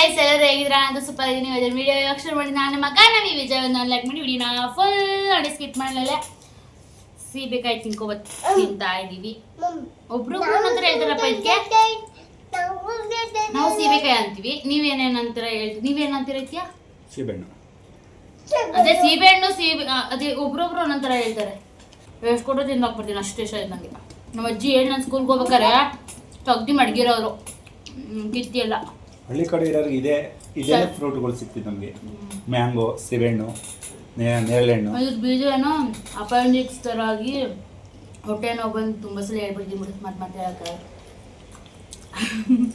Guys, ಎಲ್ಲರೂ ಹೇಗಿದ್ರ ಅಂತ super ಇದೀನಿ. ವಿಡಿಯೋ ಅಕ್ಷರ ಮಾಡಿ ನಾನು ಮಗ ನವಿ ವಿಜಯವನ್ನು ಲೈಕ್ ಮಾಡಿ ವಿಡಿಯೋನ ಫುಲ್ ನೋಡಿ ಸ್ಕಿಪ್ ಮಾಡಲೇ ಸೀಬೆಕಾಯಿ ತಿಂತಾ ಇದೀವಿ. ಒಬ್ರು ನಂತರ ಹೇಳ್ತಾರಪ್ಪ ಇದಕ್ಕೆ ನಾವು ಸೀಬೆಕಾಯಿ ಅಂತೀವಿ. ನೀವೇನೇನಂತರ ಹೇಳ್ತೀವಿ? ನೀವೇನಂತೀರ ಇದೆಯಾ? ಸೀಬೆಹಣ್ಣು. ಅದೇ ಸೀಬೆಹಣ್ಣು ಅದೇ ಒಬ್ರೊಬ್ರು ಒಂದೊಂಥರ ಹೇಳ್ತಾರೆ. ಎಷ್ಟು ಕೊಟ್ಟರು ತಿನ್ನೋಕೆ ಬರ್ತೀನಿ, ಅಷ್ಟು ಇಷ್ಟ ಆಯ್ತು ನನಗೆ. ನಮ್ಮ ಅಜ್ಜಿ ಹೇಳಿ ನಾನು ಸ್ಕೂಲ್ಗೆ ಹೋಗ್ಬೇಕಾರೆ ತಗ್ದಿ ಮಡಗಿರೋರು ಕಿತ್ತಿಯಲ್ಲ. ಹಳ್ಳಿ ಕಡೆ ಇರೋರಿಗೆ ಇದೇ ಫ್ರೂಟ್ಗಳು ಸಿಗ್ತಿತ್ತು ನಮಗೆ. ಮ್ಯಾಂಗೋ, ಸೀಬೆಹಣ್ಣು, ನೇರಳೆಹಣ್ಣು. ಇದ್ರ ಬೀಜ ಏನೋ ಅಪೆಂಡಿಕ್ಸ್ ಥರ ಆಗಿ ಹೊಟ್ಟೆ ನೋವು ಬಂದು ತುಂಬ ಸಲ ಹೇಳ್ಬಿಡ್ತೀನಿ ಬಿಡಿ. ಮತ್ತೆ ಯಾಕೆ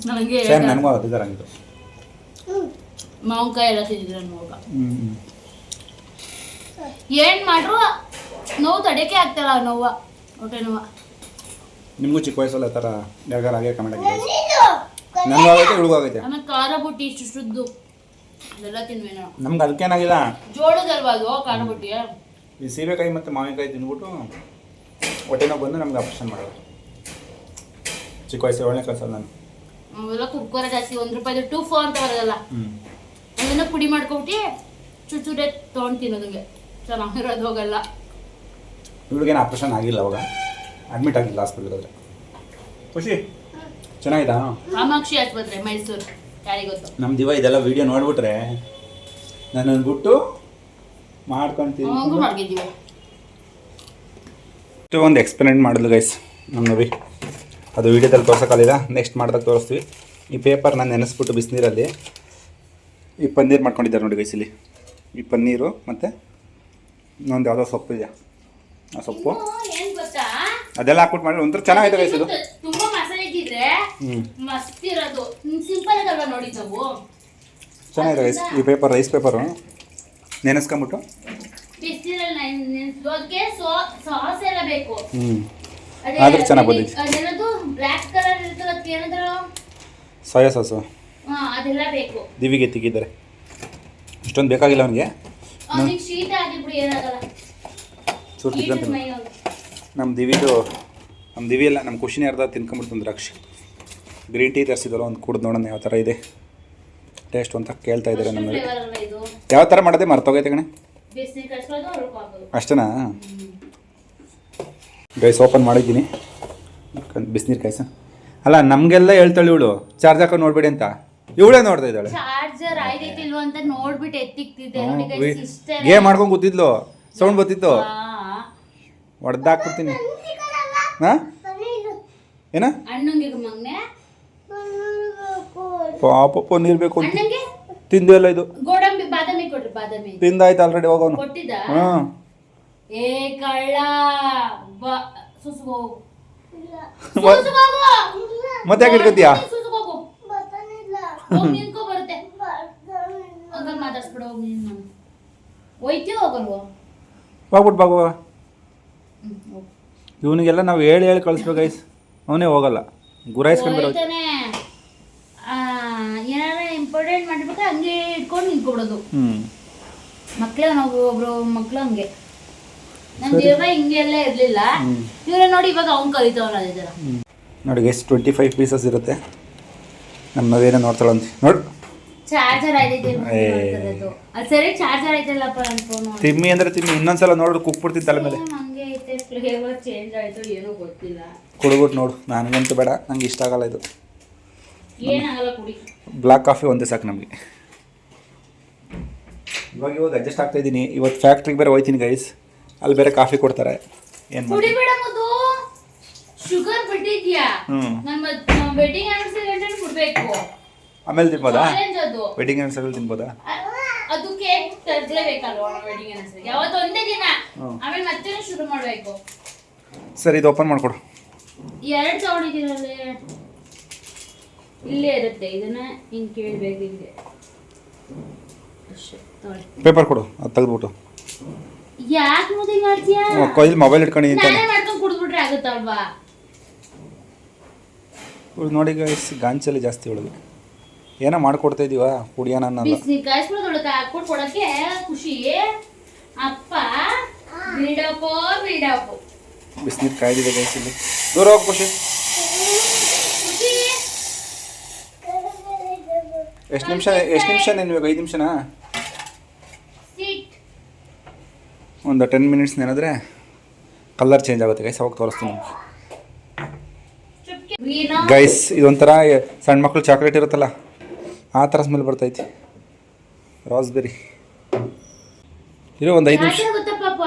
ನನಗೆ ನನಗೂ ಅದಿದ್ದಾರಂಗಿತ್ತು. ಮಾವಿನಕಾಯಿ ಎಲ್ಲ ತಿಂದಿದ್ರು ನನ್ನ ಮಗ. ಏನು ಮಾಡ್ರು ನೋವು ತಡೆಯೋಕೆ ಆಗ್ತಾರ ನೋವು, ಹೊಟ್ಟೆ ನೋವು. ನಿಮಗೂ ಚಿಕ್ಕ ವಯಸ್ಸಲ್ಲ ಆ ಥರ ಯಾವಾಗ ಹಾಗೆ ಕಮೆಂಟ್ ಆಗಿದೆ. ನನಗಾಗೈತೆ, ಹುಡುಗಾಗೈತೆ. ಆಮೇಲೆ ಖಾರ ಬುಟ್ಟಿ ಇಷ್ಟು ಅದೆಲ್ಲ ತಿನ್ವಿ ನಾವು. ನಮ್ಗೆ ಅದಕ್ಕೇನಾಗಿಲ್ಲ, ಜೋಳದಲ್ವಾ ಅದು ಖಾರ ಬುಟ್ಟಿ. ಈ ಸೀಬೆಕಾಯಿ ಮತ್ತು ಮಾವಿನಕಾಯಿ ತಿಂದ್ಬಿಟ್ಟು ಹೊಟ್ಟೆ ನೋವು ಬಂದು ನಮ್ಗೆ ಆಪ್ರೇಷನ್ ಮಾಡೋದು. ಚಿಕ್ಕ ವಯಸ್ಸು 7ನೇ ಕ್ಲಾಸಲ್ಲಿ ನಾನು. ಅವೆಲ್ಲ ಕುರ್ಕುರೆ ಜಾಸ್ತಿ, 1 ರೂಪಾಯಿದು 2 ಅಂತ ಬರೋದಲ್ಲ, ಅದನ್ನ ಪುಡಿ ಮಾಡ್ಕೊಬಿಟ್ಟು ಚುಚ್ಚುಡೆ ತೊಗೊಂಡು ತಿನ್ನೋದಂಗೆ ಚೆನ್ನಾಗಿರೋದು. ಹೋಗಲ್ಲ. ಇವಳಿಗೇನು ಆಪ್ರೇಷನ್ ಆಗಿಲ್ಲ, ಅವಾಗ ಅಡ್ಮಿಟ್ ಆಗಿಲ್ಲ ಹಾಸ್ಪಿಟ್ಲಿಗೆ. ಖುಷಿ ಚೆನ್ನಾಗಿದಾ? ಕಾಮಾಕ್ಷಿ ಆಸ್ಪತ್ರೆ, ಮೈಸೂರು. ಯಾರಿಗೆ ಗೊತ್ತು? ನಮ್ಮ ದಿವ ಇದೆಲ್ಲ ವಿಡಿಯೋ ನೋಡ್ಬಿಟ್ರೆ ನನ್ನನ್ನು ಬಿಟ್ಟು ಮಾಡ್ಕೊಂತೀನಿ. ಒಂದು ಎಕ್ಸ್ಪೆರಿಮೆಂಟ್ ಮಾಡಿದ್ಲು ಗೈಸ್ ನಮ್ಮ ನವಿ. ಅದು ವೀಡಿಯೋದಲ್ಲಿ ತೋರ್ಸೋಕ್ಕಾಗಲಿಲ್ಲ, ನೆಕ್ಸ್ಟ್ ಮಾಡಿದಾಗ ತೋರಿಸ್ತೀವಿ. ಈ ಪೇಪರ್ ನಾನು ನೆನೆಸ್ಬಿಟ್ಟು ಬಿಸಿನೀರಲ್ಲಿ ಈ ಪನ್ನೀರ್ ಮಾಡ್ಕೊಂಡಿದ್ದಾರೆ ನೋಡಿ ಗೈಸ್. ಇಲ್ಲಿ ಈ ಪನ್ನೀರು ಮತ್ತು ಇನ್ನೊಂದು ಯಾವುದೋ ಸೊಪ್ಪು ಇದೆ, ಆ ಸೊಪ್ಪು ಅದೆಲ್ಲ ಹಾಕ್ಬಿಟ್ಟು ಮಾಡಿ ಒಂಥರ ಚೆನ್ನಾಗಿದೆ ಗೈಸ್. ಇದು ತುಂಬಾ ಮಸಾಲೆ ಇದ್ದಿದ್ರೆ ಮಸ್ತ್ ಇರೋದು. ಸಿಂಪಲ್ ಆಗಲ್ವಾ ನೋಡಿ ನಾವು. ಚೆನ್ನಾಗಿದೆ ಗೈಸ್. ಈ ಪೇಪರ್ ರೈಸ್ ಪೇಪರು ನೆನೆಸ್ಕೊಂಬಿಟ್ಟು ಬಿಸಿಲಲ್ಲಿ ನೆನೆಸೋದಕ್ಕೆ ಸಾಸ್ ಎಲ್ಲ ಬೇಕು. ಆದ್ರೆ ಚೆನ್ನಾಗಿ ಬಂದಿದೆ. ಅದೇನದು ಬ್ಲ್ಯಾಕ್ ಕಲರ್ ಇರ್ತದೆ, ಅದಕ್ಕೆ ಏನಂತಾರ? Soya sauce. ಅದೆಲ್ಲ ಬೇಕು. ದಿವಿಗೆ ತೆಗಿದ್ದಾರೆ, ಇಷ್ಟೊಂದು ಬೇಕಾಗಿಲ್ಲ ಅವನಿಗೆ. ಅವನಿಗೆ ಶೀತ ಆಗಿಬಿಡು, ಏನಾಗಲ್ಲ. ನಮ್ಮ ದಿವಿ ಎಲ್ಲ ನಮ್ಮ ಖುಷಿನೇ ಅರ್ಧ ತಿನ್ಕೊಂಬಿಡ್ತು. ದ್ರಾಕ್ಷಿ ಗ್ರೀನ್ ಟೀ ತರಿಸಿದ್ರು, ಒಂದು ಕುಡ್ದು ನೋಡೋಣ ಯಾವ ಥರ ಇದೆ ಟೇಸ್ಟ್ ಅಂತ ಕೇಳ್ತಾ ಇದ್ದಾರೆ ನಮ್ಮಲ್ಲಿ. ಯಾವ ಥರ ಮಾಡೋದೇ ಮರ್ತೋಗೈತೆ ಕಣೆ. ಅಷ್ಟೇನಾ ಗೈಸ್? ಓಪನ್ ಮಾಡಿದ್ದೀನಿ ಬಿಸಿನೀರು ಕಾಯಿಸ. ಅಲ್ಲ ನಮಗೆಲ್ಲ ಹೇಳ್ತಾಳೆ ಇವಳು ಚಾರ್ಜ್ ಹಾಕೊಂಡು ನೋಡ್ಬೇಡಿ ಅಂತ, ಇವಳೇ ನೋಡ್ತಾ ಇದ್ದಾಳೆ. ಚಾರ್ಜರ್ ಆಯ್ತಿಲ್ವ ಅಂತ ನೋಡ್ಬಿಟ್ಟು ಎತ್ತಿಕ್ತಿದ್ದೆ. ಗೇಮ್ ಮಾಡ್ಕೊಂಡು ಕೂತಿದ್ಲು, ಸೌಂಡ್ ಬರ್ತಿತ್ತು, ಹೊಡೆದಾಕ್ಬಿಡ್ತೀನಿ. ಹಾಂ ಏನ ಪಾಪ ನೀರು ಬೇಕು ಅಂತ ತಿಂದು ಎಲ್ಲ ಇದು ತಿಂದಾಯ್ತು ಆಲ್ರೆಡಿ. ಹೋಗೋನು. ಹಾಂ ಏ ಕಳ್ಳ, ಮತ್ತೆ ಯಾಕೆ ಇಟ್ಕೊತೀಯಾ? ಹೋಗ್ಬಿಟ್ಟು ಬಾಗುವ. ಇವನಿಗೆಲ್ಲ ನಾವು ಹೇಳಿ ಕಳಿಸ್ಬೇಕು ಗೈಸ್, ಅವನೇ ಹೋಗಲ್ಲ. ಗುರಾಯಿಸ್ಕೊಂಡು ಏನಾರ ಇಂಪಾರ್ಟೆಂಟ್ ಮಾಡಿಬಿಟ್ಟು ಹಂಗೆ ಇಟ್ಕೊಂಡು ನಿಂತ್ಕೊಬಿಡೋದು. ಮಕ್ಳೇ ನಾವು ಒಬ್ರು ಮಕ್ಳು ಹಂಗೆ. ನಮ್ಮ ದೇವ ಹಿಂಗೆಲ್ಲ ಇರಲಿಲ್ಲ. ಇವರೇ ನೋಡಿ ಇವಾಗ ಅವ್ನು ಕಲಿತವಲ್ಲ ಅದೇ ಥರ. ನೋಡಿ ಗೈಸ್ 25 ಪೀಸಸ್ ಇರುತ್ತೆ. ನಮ್ಮ ನವೇನ ನೋಡ್ತಾಳಂತ ನೋಡಿ. ಚಾರ್ಜರ್ ಆಯ್ತೈತೆ ಅದು ಸರಿ. ಚಾರ್ಜರ್ ಆಯ್ತಲ್ಲಪ್ಪ ನನ್ನ ಫೋನು. ತಿಮ್ಮಿ ಅಂದ್ರೆ ತಿಮ್ಮಿ, ಇನ್ನೊಂದ್ಸಲ ನೋಡ್ರಿ ಕುಕ್ಬಿಡ್ತೀನಿ ತಲೆ ಮೇಲೆ. ಹಂಗೆ ಐತೆ, ಫ್ಲೇವರ್ ಚೇಂಜ್ ಆಯ್ತು ಏನೋ ಗೊತ್ತಿಲ್ಲ. ಕುಡ್ಬಿಟ್ಟು ನೋಡು. ನನಗಂತೂ ಬೇಡ, ನಂಗೆ ಇಷ್ಟ ಆಗಲ್ಲ ಇದು. ಏನಾಗಲ್ಲ, ಕುಡಿ. ಬ್ಲ್ಯಾಕ್ ಕಾಫಿ ಒಂದೇ ಸಾಕು ನಮಗೆ. ಇವಾಗ ಅಡ್ಜಸ್ಟ್ ಆಗ್ತಾ ಇದ್ದೀನಿ. ಇವತ್ತು ಫ್ಯಾಕ್ಟ್ರಿಗೆ ಬೇರೆ ಹೋಯ್ತೀನಿ ಗೈಸ್, ಅಲ್ಲಿ ಬೇರೆ ಕಾಫಿ ಕೊಡ್ತಾರೆ. ಏನು ಮಾಡಿ ಶುಗರ್ ಬಿಟ್ಟಿದ್ಯಾ? ನಮ್ಮ ವೆಡ್ಡಿಂಗ್ ಆನಿವರ್ಸರಿ ಕೊಡ್ಬೇಕು. ಆಮೇಲೆ ತಿನ್ಬೋದಾ? Wedding anniversary ತಿನ್ಬೋದಾ? ಅದು ಕೇಕ್ ತರಲೇಬೇಕಲ್ವಾ ವೆಡ್ಡಿಂಗ್ ಆನಿವರ್ಸರಿ? ಯಾವತ್ತು ಒಂದೇ ದಿನ, ಆಮೇಲೆ ಮತ್ತೆ ಶುರು ಮಾಡಬೇಕು. ಸರಿ, ಇದು ಓಪನ್ ಮಾಡ್ಕೊಡು. 2 ತಗೊಂಡಿದ್ದೀರಲ್ಲೇ, ಇಲ್ಲೇ ಇರುತ್ತೆ. ಇದನ್ನ ಹಿಂಗೆ ಕೇಳಬೇಕು, ಹಿಂಗೆ ಪೇಪರ್ ಕೊಡು, ಅದು ತೆಗೆದ್ಬಿಟ್ಟು. ಯಾಕೆ ಮುದಿ ಮಾಡ್ತೀಯಾ? ಕೊಯ್ಲಿ ಮೊಬೈಲ್ ಇಟ್ಕೊಂಡಿದ್ದೀನಿ, ನಾನೇ ಮಾಡ್ಕೊಂಡು ಕುಡಿದ್ಬಿಟ್ರೆ ಆಗುತ್ತಲ್ವಾ? ನೋಡಿ ಗೈಸ್, ಗಾಂಚಲಿ ಜಾಸ್ತಿ ಒಳಗೆ ಏನೋ ಮಾಡ್ಕೊಡ್ತಾ ಇದೀವ ಕುಡಿಯೋಣ ಅನ್ನಲ್ಲ. ಕಾಯಿಸ್ಬಿಡೋದೊಳಗೆ ಹಾಕ್ಬಿಟ್ಟು ಕೊಡೋಕ್ಕೆ ಖುಷಿ. ಅಪ್ಪ ಬಿಡಪ್ಪೋ ಬಿಡಪ್ಪೋ. ಬಿಸಿನೀರು ಕಾಯ್ದಿದೆ ಗೈಸ್. ಇಲ್ಲಿ ದೂರ ಹೋಗಿ ಖುಷಿ. ಎಷ್ಟು ನಿಮಿಷ ನೆನಬೇಕು? 5 ನಿಮಿಷನಾ? ಸಿಟ್. ಒಂದು 10 ಮಿನಿಟ್ಸ್ ನೆನೆದ್ರೆ ಕಲರ್ ಚೇಂಜ್ ಆಗುತ್ತೆ ಗೈಸ್, ಅವಾಗ ತೋರಿಸ್ತೀನಿ ಗೈಸ್. ಇದೊಂಥರ ಸಣ್ಣ ಮಕ್ಕಳು ಚಾಕ್ಲೇಟ್ ಇರುತ್ತಲ್ಲ ಆ ಥರ ಸ್ಮೆಲ್ ಬರ್ತೈತಿ. ರಾಸ್ಬೆರಿ ಇರೋ ಒಂದು 5 ನಿಮಿಷ. ಗೊತ್ತಾ ಪಾಪ,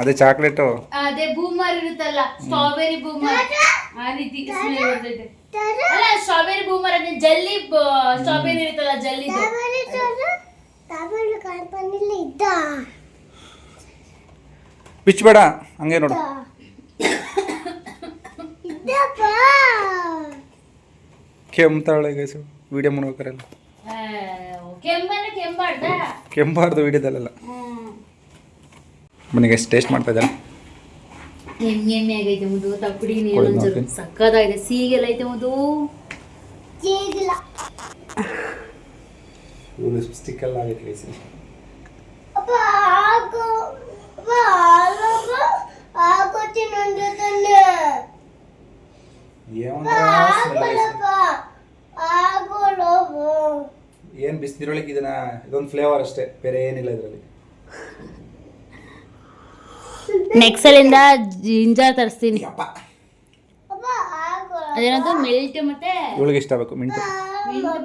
ಅದೇ ಚಾಕ್ಲೇಟು, ಅದೇ ಬೂಮರ್ ಇರುತ್ತಲ್ಲ, ಸ್ಟ್ರಾಬೆರಿ ಬೂಮರ್, ಆ ರೀತಿ ಸ್ಮೆಲ್ ಬರ್ತೈತೆ. ಅಲ್ಲ ಸ್ಟ್ರಾಬೆರಿ ಬೂಮರ್ ಅಂದ್ರೆ ಜಲ್ಲಿ ಸ್ಟ್ರಾಬೆರಿ ಇರುತ್ತಲ್ಲ, ಜಲ್ಲಿದು. ಬಿಚ್ಚಬೇಡ ಹಂಗೆ ನೋಡು. ಕೆಮ್ತಾಳೆ ಗೈಸು ವಿಡಿಯೋ ಮಾಡ್ಬೇಕಾರಲ್ಲ. ಕೆಂಬಾರ್ದು ವಿಡಿಯೋದಲ್ಲ. ಬನ್ನಿ ಗೈಸ್ ಟೇಸ್ಟ್ ಮಾಡ್ತಾ ಇದ್ದಾರೆ. ಎಮ್ಮೆ ಆಗೈತೆ ಮುದು, ತಪ್ಪಡಿ ನೀರು ಸಕ್ಕದಾಗಿದೆ. ಸೀಗೆಲ್ಲ ಐತೆ ಮುದು. ಸ್ಟಿಕ್ ಎಲ್ಲ ಆಗೈತೆ ಗೈಸ್. ಏನು ಬಿಸಿನೀರೊಳಗೆ ಇದೊಂದು ಫ್ಲೇವರ್ ಅಷ್ಟೇ, ಬೇರೆ ಏನಿಲ್ಲ ಇದರಲ್ಲಿ. ನೆಕ್ಸ್ಟ್ ಸಲಿಂದ ಜಿಂಜರ್ ತರಿಸ್ತೀನಿ. ಅದೇನಂತ ಮಿಲ್ಟ್ ಮತ್ತೆ ಇವಳಿಗೆ ಇಷ್ಟ ಬೇಕು ಮಿಂಟು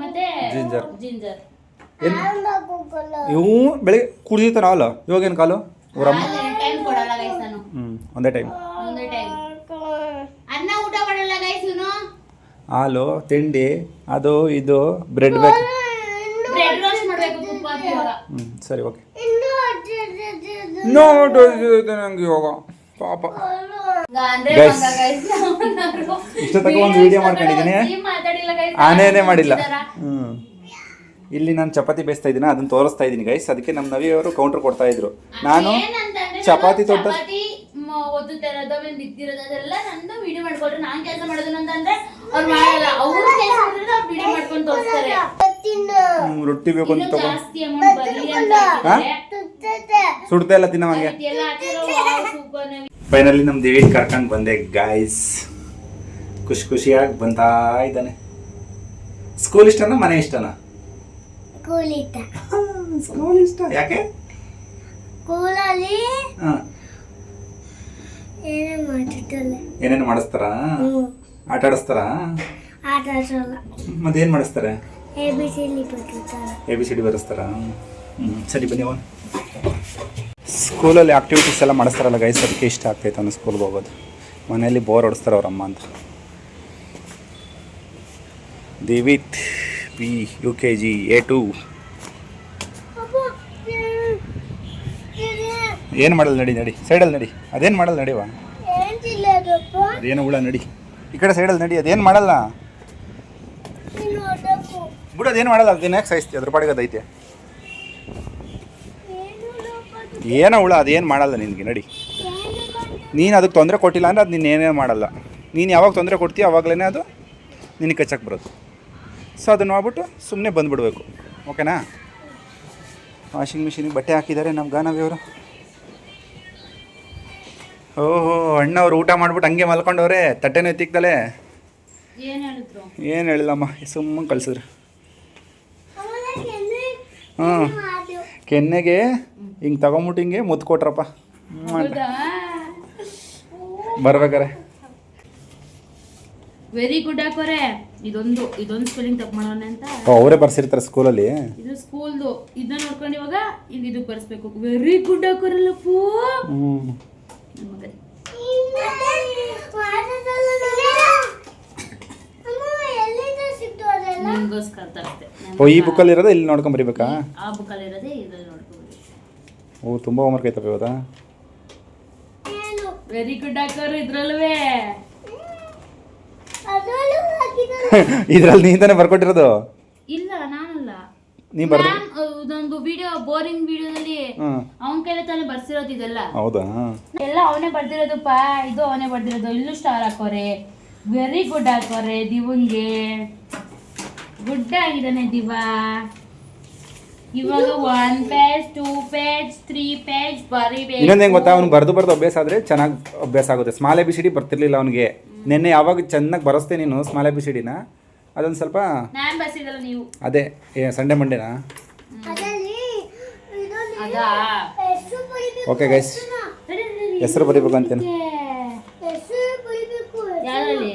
ಮತ್ತೆ ಜಿಂಜರ್. ಜಿಂಜರ್ ಇವು ಬೆಳಿಗ್ಗೆ ಕುಡಿದಿರ್ತಾನ ಅಲ್ಲ, ಇವಾಗೇನು ಕಾಲು ಊರಮ್ಮ. ಟೈಮ್ ಕೊಡಲ್ಲ ಗೈಸ್ ನಾನು. ಒಂದೇ ಟೈಮ್ ಅನ್ನ ಊಟ ಮಾಡಲ್ಲ ಗೈಸ್ ಇವನು. ಹಾಲು ತಿಂಡಿ ಅದು ಇದು ಬ್ರೆಡ್ ಬೇಕು. ಬ್ರೆಡ್ ರೋಸ್ಟ್ ಮಾಡಬೇಕು ತುಪ್ಪ ಹಾಕಿ ಇವಾಗ. ಸರಿ ಓಕೆ. ನೋಡು ನಂಗೆ ಇವಾಗ ಪಾಪ ಇಷ್ಟ ತಕ್ಕ ಒಂದು ವಿಡಿಯೋ ಮಾಡ್ಕೊಂಡಿದ್ದೀನಿ, ಆನೇನೇ ಮಾಡಿಲ್ಲ. ಇಲ್ಲಿ ನಾನು ಚಪಾತಿ ಬೇಯಿಸ್ತಾ ಇದ್ದೀನಿ, ಅದನ್ನ ತೋರಿಸ್ತಾ ಇದ್ದೀನಿ ಗೈಸ್. ಅದಕ್ಕೆ ನಮ್ಮ ನವಿ ಅವರು ಕೌಂಟರ್ ಕೊಡ್ತಾ ಇದ್ರು. ನಾನು ಚಪಾತಿ ತೊಟ್ಟ ಬಿದ್ದಿರೋದೆಲ್ಲ ನಂದು ವಿಡಿಯೋ ಮಾಡ್ಕೊಟ್ರೆ ನಾನು ಕೆಲಸ ಮಾಡೋದು ಅಂತಂದ್ರೆ ಅವ್ರು ಮಾಡಲ್ಲ. ಅವ್ರು ಕೆಲಸ ಮಾಡಿದ್ರೆ ಅವ್ರು ವಿಡಿಯೋ ಮಾಡ್ಕೊಂಡು ತೋರಿಸ್ತಾರೆ. ರೊಟ್ಟಿ ಬೇಕು ಅಂತ ತಗೋ. ಜಾಸ್ತಿ ಅಮೌಂಟ್ ಬರಲಿ ಅಂತ ಸುಡ್ತಾ ಇಲ್ಲ ತಿನ್ನವಂಗೆ. ಫೈನಲಿ ನಮ್ಮ ದೇವಿ ಕರ್ಕೊಂಡು ಬಂದೆ ಗಾಯ್ಸ್. ಖುಷಿಯಾಗಿ ಬಂತಾ ಇದ್ದಾನೆ. ಸ್ಕೂಲ್ ಇಷ್ಟನಾ ಮನೆ ಇಷ್ಟನಾ? ಸ್ಕೂಲ್ ಇಷ್ಟ. ಯಾಕೆ? ಸ್ಕೂಲಲ್ಲಿ ಏನೇನು ಮಾಡಿಸ್ತಾರ? ಆಟ ಆಡಿಸ್ತಾರ? ಮತ್ತೇನು ಮಾಡಿಸ್ತಾರೆ? ABCD ಬರೆಸ್ತಾರ? ಸರಿ ಬನ್ನಿ ಅವನು. ಸ್ಕೂಲಲ್ಲಿ ಆಕ್ಟಿವಿಟೀಸ್ ಎಲ್ಲ ಮಾಡಿಸ್ತಾರಲ್ಲ ಗೈಸ್, ಅದಕ್ಕೆ ಇಷ್ಟ ಆಗ್ತೈತೆ ಅವನು ಸ್ಕೂಲ್ಗೆ ಹೋಗೋದು. ಮನೆಯಲ್ಲಿ ಬೋರ್ ಹೊಡಿಸ್ತಾರೆ ಅವ್ರಮ್ಮ ಅಂತ. ದೇವಿತ್ ಪಿ UKG A2. ಏನು ಮಾಡಲ್ಲ ನಡಿ ಸೈಡಲ್ಲಿ ನಡಿ. ಅದೇನು ಮಾಡಲ್ಲ ನಡಿವ, ಅದೇನು ಹುಳ ನಡಿ ಈ ಕಡೆ ಸೈಡಲ್ಲಿ ನಡಿ. ಅದೇನು ಮಾಡಲ್ಲ ಬಿಡು, ಅದೇನು ಮಾಡಲ್ಲ. ಅದೇನು ಯಾಕೆ ಸಾಯಿಸ್ತಿ? ಅದ್ರ ಪಾಡಿಗೆ ಅದೈತೆ. ಏನೋ ಹುಳ, ಅದೇನು ಮಾಡಲ್ಲ ನಿನಗೆ. ನಡಿ. ನೀನು ಅದಕ್ಕೆ ತೊಂದರೆ ಕೊಟ್ಟಿಲ್ಲ ಅಂದರೆ ಅದು ಏನೇ ಮಾಡಲ್ಲ. ನೀನು ಯಾವಾಗ ತೊಂದರೆ ಕೊಡ್ತೀಯ ಆವಾಗಲೇ ಅದು ನಿನಗೆ ಕಚ್ಚಕ್ಕೆ ಬರೋದು. ಸೊ ಅದನ್ನು ನೋಡ್ಬಿಟ್ಟು ಸುಮ್ಮನೆ ಬಂದುಬಿಡ್ಬೇಕು. ಓಕೆನಾ? ವಾಷಿಂಗ್ ಮಿಷಿನಿಗೆ ಬಟ್ಟೆ ಹಾಕಿದ್ದಾರೆ ನಮ್ಮ ಗಾನವಿಯವರು. ಓಹೋ, ಅಣ್ಣವ್ರು ಊಟ ಮಾಡ್ಬಿಟ್ಟು ಹಂಗೆ ಮಲ್ಕೊಂಡವ್ರೆ, ತಟ್ಟೆನೂ ಎತ್ತಿಕ್ದಲೆ. ಏನು ಹೇಳಿಲ್ಲಮ್ಮ, ಸುಮ್ಮನೆ ಕಳ್ಸಿದ್ರು. ಕೆನ್ನೆಗೆ ಹಿಂಗೆ ತಗೊಂಬಿಟ್ಟು ಹಿಂಗೆ ಮುತ್ತು ಕೊಟ್ರಪ್ಪ ಬರ್ಬೇಕಾರೆ. ವೆರಿ ಗುಡ್ ಹಾಕೋರೆ. ಇದೊಂದು ಸ್ಪೆಲ್ಲಿಂಗ್ ತಪ್ಪು ಮಾಡೋಣ ಅಂತ ಅವರೇ ಬರ್ಸಿರ್ತಾರೆ ಸ್ಕೂಲಲ್ಲಿ. ಇದು ಸ್ಕೂಲ್ದು. ಇದನ್ನ ನೋಡ್ಕೊಂಡು ಇವಾಗ ಇದು ಬರ್ಸ್ಬೇಕು. Very good ಹಾಕೋರಲ್ಲಪ್ಪು. ಈ ಬುಕ್ಕಲ್ಲಿ ಇರೋದೇ ಇಲ್ಲಿ ನೋಡ್ಕೊಂಡ್ ಬರೀಬೇಕಾ? ಆ ಬುಕ್ಕಲ್ಲಿ ಇರೋದೇ ಇದ್ರಲ್ಲಿ ನೋಡ್ಕೊಂಡು. ಓ, ತುಂಬಾ ಹೋಮ್ವರ್ಕ್ ಐತಪ್ಪ ಇವತ್ತ. ವೆರಿ ಗುಡ್ ಹಾಕೋರು ಇದ್ರಲ್ವೇ. ಇದ್ರಲ್ಲಿ ನೀ ತಾನೇ ಬರ್ಕೊಟ್ಟಿರೋದು? ಇಲ್ಲ, ನಾನಲ್ಲ. ನೀ ಬರ್ದ ಇದೊಂದು ವಿಡಿಯೋ, ಬೋರಿಂಗ್ ವಿಡಿಯೋದಲ್ಲಿ ಅವನ ಕೈಲೇ ತಾನೇ ಬರ್ಸಿರೋದು ಇದೆಲ್ಲ. ಹೌದಾ? ಎಲ್ಲ ಅವನೇ ಬರ್ದಿರೋದಪ್ಪ. ಇದು ಅವನೇ ಬರ್ದಿರೋದು. ಇಲ್ಲೂ ಸ್ಟಾರ್ ಹಾಕೋರೆ. ವೆರಿ ಗುಡ್ ಹಾಕೋರೆ ದಿವಂಗೆ. ಗುಡ್ ಆಗಿದ್ದಾನೆ ದಿವಾ. ಇವಾಗ 1 ಪೇಜ್ 2 ಪೇಜ್ 3 ಪೇಜ್ ಬರೀಬೇಕು. ಇನ್ನೊಂದು ಹೆಂಗೆ ಗೊತ್ತಾ, ಅವ್ನು ಬರ್ದು ಅಭ್ಯಾಸ ಆದರೆ ಚೆನ್ನಾಗಿ ಅಭ್ಯಾಸ ಆಗುತ್ತೆ. ಸ್ಮಾಲ್ ABCD ಬರ್ತಿರ್ಲಿಲ್ಲ ಅವನಿಗೆ. ನಿನ್ನೆ ಯಾವಾಗ ಚೆನ್ನಾಗಿ ಬರೆಸ್ತೆ ನೀನು ಸ್ಮಾಲ್ ABCDನ, ಅದೊಂದು ಸ್ವಲ್ಪ ನಾನು ಬರ್ಸಿದಲ್ಲ ನೀವು ಅದೇ ಸಂಡೇ ಮಂಡೇನಾ. ಅದಾ ಓಕೆ ಗೈಸ್, ಹೆಸರು ಬರೀಬೇಕು ಅಂತೇನು? ಯಾರಲ್ಲಿ